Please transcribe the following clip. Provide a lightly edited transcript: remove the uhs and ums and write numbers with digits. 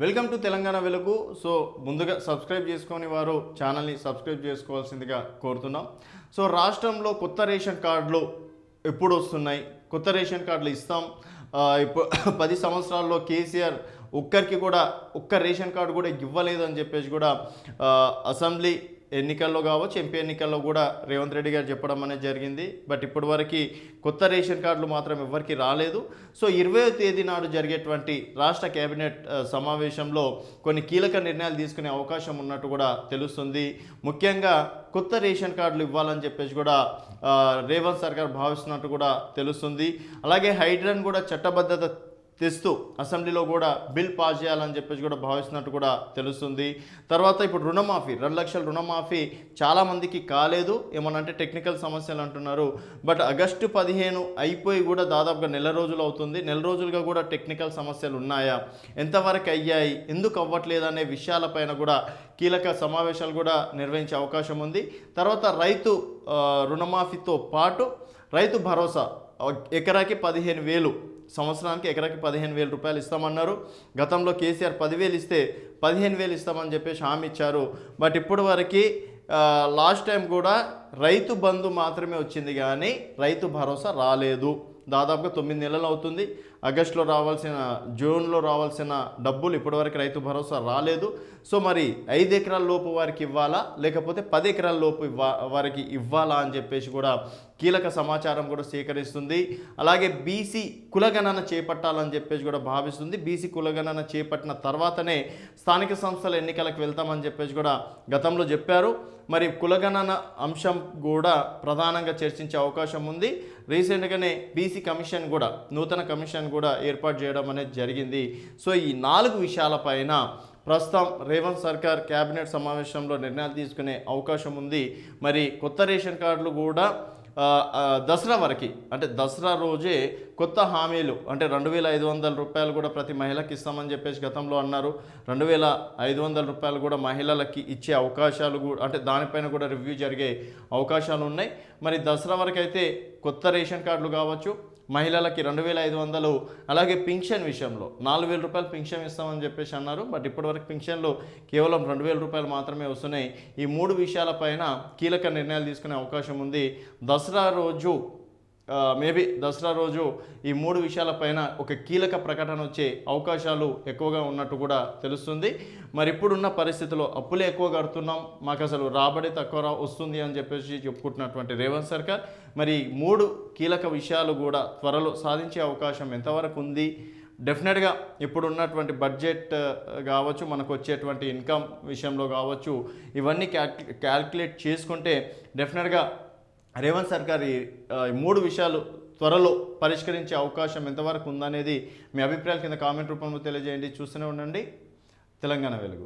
Welcome to Telangana వెలుగు. So ముందుగా subscribe చేసుకొని వారు ఛానల్ని సబ్స్క్రైబ్ చేసుకోవాల్సిందిగా కోరుతున్నాం. సో రాష్ట్రంలో కొత్త రేషన్ కార్డులు ఎప్పుడు వస్తున్నాయి? కొత్త రేషన్ కార్డులు ఇస్తాం. ఇప్పుడు 10 సంవత్సరాల్లో కేసీఆర్ ఒక్కరికి కూడా ఒక్క రేషన్ కార్డు కూడా ఇవ్వలేదు అని చెప్పేసి కూడా అసెంబ్లీ ఎన్నికల్లో కావచ్చు, ఎంపీ ఎన్నికల్లో కూడా రేవంత్ రెడ్డి గారు చెప్పడం అనేది జరిగింది. బట్ ఇప్పటివరకు కొత్త రేషన్ కార్డులు మాత్రం ఎవరికి రాలేదు. సో 20వ తేదీ నాడు జరిగేటువంటి రాష్ట్ర కేబినెట్ సమావేశంలో కొన్ని కీలక నిర్ణయాలు తీసుకునే అవకాశం ఉన్నట్టు కూడా తెలుస్తుంది. ముఖ్యంగా కొత్త రేషన్ కార్డులు ఇవ్వాలని చెప్పేసి కూడా రేవంత్ సర్కార్ భావిస్తున్నట్టు కూడా తెలుస్తుంది. అలాగే హైడ్రాన్ కూడా చట్టబద్ధత తెస్తూ అసెంబ్లీలో కూడా బిల్ పాస్ చేయాలని చెప్పేసి కూడా భావిస్తున్నట్టు కూడా తెలుస్తుంది. తర్వాత ఇప్పుడు రుణమాఫీ 2 లక్షల రుణమాఫీ చాలామందికి కాలేదు, ఏమనంటే టెక్నికల్ సమస్యలు అంటున్నారు. బట్ ఆగస్టు 15 అయిపోయి కూడా దాదాపుగా నెల రోజులు అవుతుంది. నెల రోజులుగా కూడా టెక్నికల్ సమస్యలు ఉన్నాయా, ఎంతవరకు అయ్యాయి, ఎందుకు అవ్వట్లేదు అనే విషయాలపైన కూడా కీలక సమావేశాలు కూడా నిర్వహించే అవకాశం ఉంది. తర్వాత రైతు రుణమాఫీతో పాటు రైతు భరోసా ఎకరాకి 15,000, సంవత్సరానికి ఎకరాకి 15,000 రూపాయలు ఇస్తామన్నారు. గతంలో కేసీఆర్ 10,000 ఇస్తే 15,000 ఇస్తామని చెప్పేసి హామీ ఇచ్చారు. బట్ ఇప్పటి వరకు లాస్ట్ టైం కూడా రైతు బంధు మాత్రమే వచ్చింది, కానీ రైతు భరోసా రాలేదు. దాదాపుగా 9 నెలలు అవుతుంది. ఆగస్టులో రావాల్సిన, జూన్లో రావాల్సిన డబ్బులు ఇప్పటివరకు రైతు భరోసా రాలేదు. సో మరి 5 ఎకరాల లోపు వారికి ఇవ్వాలా, లేకపోతే 10 ఎకరాల లోపు వారికి ఇవ్వాలా అని చెప్పేసి కూడా కీలక సమాచారం కూడా సేకరిస్తుంది. అలాగే బీసీ కులగణన చేపట్టాలని చెప్పేసి కూడా భావిస్తుంది. బీసీ కులగణన చేపట్టిన తర్వాతనే స్థానిక సంస్థల ఎన్నికలకు వెళ్తామని చెప్పేసి కూడా గతంలో చెప్పారు. మరి కులగణన అంశం కూడా ప్రధానంగా చర్చించే అవకాశం ఉంది. రీసెంట్గానే బీసీ కమిషన్ కూడా, నూతన కమిషన్ కూడా ఏర్పాటు చేయడం అనేది జరిగింది. సో ఈ 4 విషయాలపైన ప్రస్తుతం రేవంత్ సర్కార్ కేబినెట్ సమావేశంలో నిర్ణయాలు తీసుకునే అవకాశం ఉంది. మరి కొత్త రేషన్ కార్డులు కూడా దసరా వరకు, అంటే దసరా రోజే కొత్త హామీలు, అంటే 2,500 రూపాయలు కూడా ప్రతి మహిళకి ఇస్తామని చెప్పేసి గతంలో అన్నారు. 2,500 రూపాయలు కూడా మహిళలకి ఇచ్చే అవకాశాలు కూడా, అంటే దానిపైన కూడా రివ్యూ జరిగే అవకాశాలు ఉన్నాయి. మరి దసరా వరకు అయితే కొత్త రేషన్ కార్డులు కావచ్చు, మహిళలకి 2,500, అలాగే పింఛన్ విషయంలో 4,000 రూపాయలు పింఛన్ ఇస్తామని చెప్పేసి అన్నారు. బట్ ఇప్పటివరకు పింఛన్లు కేవలం 2,000 రూపాయలు మాత్రమే వస్తున్నాయి. ఈ 3 విషయాలపైన కీలక నిర్ణయాలు తీసుకునే అవకాశం ఉంది. దసరా రోజు మేబీ దసరా రోజు ఈ 3 విషయాలపైన ఒక కీలక ప్రకటన వచ్చే అవకాశాలు ఎక్కువగా ఉన్నట్టు కూడా తెలుస్తుంది. మరి ఇప్పుడున్న పరిస్థితుల్లో అప్పులే ఎక్కువ కడుతున్నాం, మాకు అసలు రాబడి తక్కువ వస్తుంది అని చెప్పేసి చెప్పుకుంటున్నటువంటి రేవంత్ సర్కార్ మరి 3 కీలక విషయాలు కూడా త్వరలో సాధించే అవకాశం ఎంతవరకు ఉంది? డెఫినెట్గా ఇప్పుడు ఉన్నటువంటి బడ్జెట్ కావచ్చు, మనకు వచ్చేటువంటి ఇన్కమ్ విషయంలో కావచ్చు, ఇవన్నీ క్యాల్కులేట్ చేసుకుంటే డెఫినెట్గా రేవంత్ సర్కార్ ఈ 3 విషయాలు త్వరలో పరిష్కరించే అవకాశం ఎంతవరకు ఉందనేది మీ అభిప్రాయాల కింద కామెంట్ రూపంలో తెలియజేయండి. చూస్తూనే ఉండండి తెలంగాణ వెలుగు.